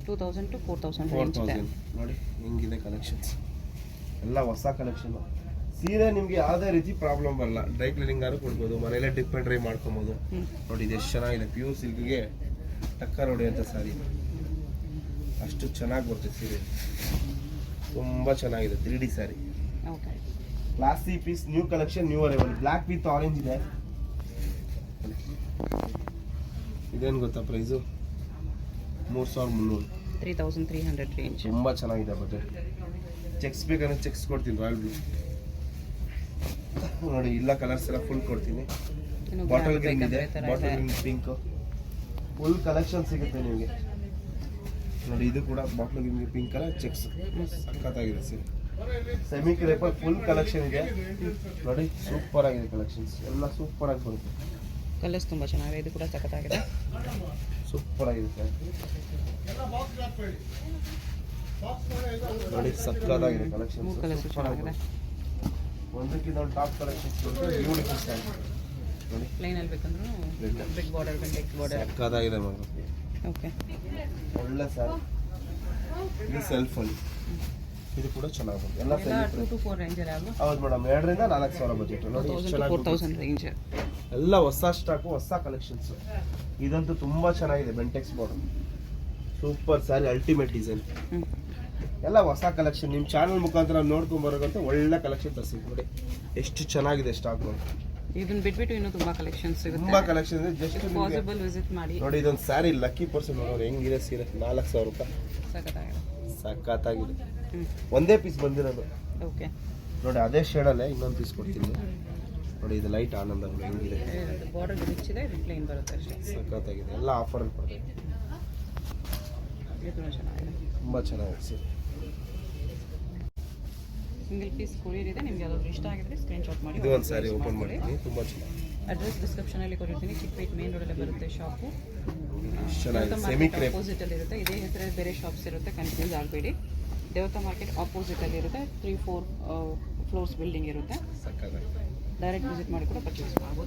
2000 to 4000 range ಇದೆ 4000 ನೋಡಿ ಹೆಂಗಿದೆ ಕಲೆಕ್ಷನ್ಸ್ ಎಲ್ಲ ಹೊಸ ಕಲೆಕ್ಷನ್. ಸೀರೆ ನಿಮಗೆ ಯಾವುದೇ ರೀತಿ ಪ್ರಾಬ್ಲಮ್ ಬರಲ್ಲ, ಡ್ರೈ ಕ್ಲೀನಿಂಗ್ ಆದ್ರೂ ಕೊಡ್ಬೋದು, ಮನೆಯಲ್ಲೇ ಡಿಪ್ ಆ್ಯಂಡ್ ಡ್ರೈ ಮಾಡ್ಕೊಬೋದು. ನೋಡಿ ಇದು ಎಷ್ಟು ಚೆನ್ನಾಗಿದೆ, ಪ್ಯೂರ್ ಸಿಲ್ಕ್ಗೆ ಟಕ್ಕರ್ ಹೊಡೆಯುವಂಥ ಸ್ಯಾರಿ, ಅಷ್ಟು ಚೆನ್ನಾಗಿ ಬರುತ್ತೆ ಸೀರೆ, ತುಂಬ ಚೆನ್ನಾಗಿದೆ 3D sari. Okay, classy piece, new collection, new arrival, black with orange ಇದೆ. ಇದೇನು ಗೊತ್ತಾ ಪ್ರೈಸು? 3300, 3300 ರೇಂಜ್. ತುಂಬ ಚೆನ್ನಾಗಿದೆ ಬಜೆಟ್. ಚೆಕ್ಸ್ ಬೇಕಂದ್ರೆ ಚೆಕ್ಸ್ ಕೊಡ್ತೀನಿ, ರಾಯಲ್ ಬ್ಲೂ ನೋಡಿ, ಇಲ್ಲ ಕಲರ್ಸ್ ಎಲ್ಲ ಫುಲ್ ಕೊಡ್ತೀನಿ. ಬಾಟಲ್ ಗ್ರೀನ್ ಇದೆ, bottle green pink, full collection ಸಿಗುತ್ತೆ ನಿಮಗೆ. ನೋಡಿ ಇದು ಕೂಡ bottle green pink colour checks, ಸಖತ್ತಾಗಿದೆ ಸೀರೆ. ಸೆಮಿ ಕ್ರೇಪಲ್ ಫುಲ್ ಕಲೆಕ್ಷನ್ ಇದೆ ನೋಡಿ, ಸೂಪರ್ ಆಗಿದೆ ಕಲೆಕ್ಷನ್ಸ್ ಎಲ್ಲ, ಸೂಪರ್ ಆಗಿ ಬರುತ್ತೆ. ಕಲರ್ಸ್ ತುಂಬ ಚೆನ್ನಾಗಿದೆ, ಇದು ಕೂಡ ಸಖತ್ತಾಗಿದೆ, ಸೂಪರ್ ಆಗಿದೆ ಸರ್. ನೋಡಿ ಸಖತ್ತಾಗಿದೆ ಕಲೆಕ್ಷನ್ಸ್, ಕಲರ್ಸ್ ಸೂಪರ್ ಆಗಿದೆ. ಚೆನ್ನಾಗಿದೆ. ಒಂದಕ್ಕಿಂತ ಒಂದು ಟಾಪ್ ಕಲೆಕ್ಷನ್ಸ್ ಬರುತ್ತೆ, ಬ್ಯೂಟಿಫುಲ್ ಸ್ಟೈಲ್ ನೋಡಿ. ಪ್ಲೈನ್ ಅಲ್ಲಿ ಬೇಕಂದ್ರೂ ಬಿಗ್ ಬಾರ್ಡರ್ ಟೆಕ್ಸ್ ಬಾರ್ಡರ್. ಸಖತ್ತಾಗಿದೆ ಮಗ, ಓಕೆ, ಒಳ್ಳೆ ಸರ್. ಇದು ಸೆಲ್ಫ್ ಅಲ್ಲಿ, ಇದು ಕೂಡ ಚೆನ್ನಾಗಿ ಬರುತ್ತೆ. ಎಲ್ಲ ಎಲ್ಲ 2 to 4 ರೇಂಜ್ ಅಲ್ಲಿ ಅಲ್ವಾ? ಹೌದು ಮೇಡಮ್, 2,000 ಇಂದ 4,000 ಬಜೆಟ್ ನೋಡಿ, ಎಷ್ಟು 2000 to ಚೆನ್ನಾಗಿ 4000 ರೇಂಜ್. ಎಲ್ಲ ಹೊಸ ಸ್ಟಾಕು, ಹೊಸ ಕಲೆಕ್ಷನ್ಸ್. ಇದಂತೂ ತುಂಬಾ ಚೆನ್ನಾಗಿದೆ, Bentex border, super sari, ultimate design, ಎಲ್ಲ ಹೊಸ ಕಲೆಕ್ಷನ್. ನಿಮ್ಮ ಚಾನಲ್ ಮುಖಾಂತರ ನೋಡ್ಕೊಂಬರೋಂತ ಒಳ್ಳೆ ಕಲೆಕ್ಷನ್ ತರಿಸಿದ್ದು ನೋಡಿ, ಎಷ್ಟು ಚೆನ್ನಾಗಿದೆ ಸ್ಟಾಕ್ ನೋಡಿ. ಇದನ್ನ ಬಿಟ್ಬಿಟ್ಟು ಇನ್ನೂ ತುಂಬಾ ಕಲೆಕ್ಷನ್ಸ್ ಸಿಗುತ್ತೆ, ತುಂಬಾ ಕಲೆಕ್ಷನ್ ಇದೆ. ಜಸ್ಟ್ ಪಾಸಿಬಲ್ ವಿಸಿಟ್ ಮಾಡಿ ನೋಡಿ. ಇದೊಂದು ಸ್ಯಾರಿ ಲಕ್ಕಿ ಪರ್ಸನ್ ನೋಡೋರು ಹೆಂಗಿದೆ ಸೀರೆ, 4,000 ರೂಪಾಯಿ, ಸಖತ್ತಾಗಿದೆ. ಸಖತ್ತಾಗಿದೆ. ಒಂದೇ ಪೀಸ್ ಬಂದಿರೋದು ಓಕೆ ನೋಡಿ, ಅದೇ ಶೇಡಲ್ಲೇ ಇನ್ನೊಂದು ಪೀಸ್ ಕೊಡ್ತೀನಿ ನೋಡಿ. ಇದು ಲೈಟ್ ಆನಂದ ನೋಡಿ ಹೆಂಗಿದೆ, ಬಾರ್ಡರ್ ರಿಚ್ ಇದೆ, ಇದು ಪ್ಲೇನ್ ಬರುತ್ತೆ ಅಷ್ಟೇ, ಸಖತ್ತಾಗಿದೆ. ಎಲ್ಲ ಆಫರಲ್ಲಿ ಕೊಡ್ತೀವಿ, ಇದು ತುಂಬ ಚೆನ್ನಾಗಿದೆ, ತುಂಬ ಚೆನ್ನಾಗಿದೆ ಸೀರೆ. ಸಿಂಗಲ್ ಪೀಸ್ ಕೊರಿಯರ್ ಇದೆ, ನಿಮ್ಗೆ ಯಾವ್ದಾದ್ರು ಇಷ್ಟ ಆಗಿದ್ರೆ ಸ್ಕ್ರೀನ್ ಶಾಟ್ ಮಾಡಿ. ಇದು ಒಂದು ಸ್ಯಾರಿ ಓಪನ್ ಮಾಡ್ತೀನಿ, ತುಂಬ ಚೆನ್ನಾಗಿದೆ. ಅಡ್ರೆಸ್ ಡಿಸ್ಕ್ರಿಪ್ಷನ್ ಅಲ್ಲಿ ಕೊಟ್ಟಿರ್ತೀನಿ, ಚಿಕ್ಕಪೇಟ್ ಮೇನ್ ರೋಡಲ್ಲೇ ಬರುತ್ತೆ ಶಾಪು, ಚೆನ್ನಾಗಿದೆ, ಸೆಮಿ ಕ್ರೇಪ್ ಆಪೋಸಿಟ್ ಅಲ್ಲಿ ಇರುತ್ತೆ. ಇದೇ ಹೆಸರಲ್ಲಿ ಬೇರೆ ಶಾಪ್ಸ್ ಇರುತ್ತೆ, ಕನ್ಫ್ಯೂಸ್ ಆಗಬೇಡಿ. ದೇವತಾ ಮಾರ್ಕೆಟ್ ಆಪೋಸಿಟ್ ಅಲ್ಲಿ ಇರುತ್ತೆ, 3-4 ಫ್ಲೋರ್ಸ್ ಬಿಲ್ಡಿಂಗ್ ಇರುತ್ತೆ. ಸಖತ್ತಾಗಿದೆ. ಡೈರೆಕ್ಟ್ ವಿಸಿಟ್ ಮಾಡಿ ಕೂಡ ಪರ್ಚೇಸ್ ಮಾಡ್ಬೋದು.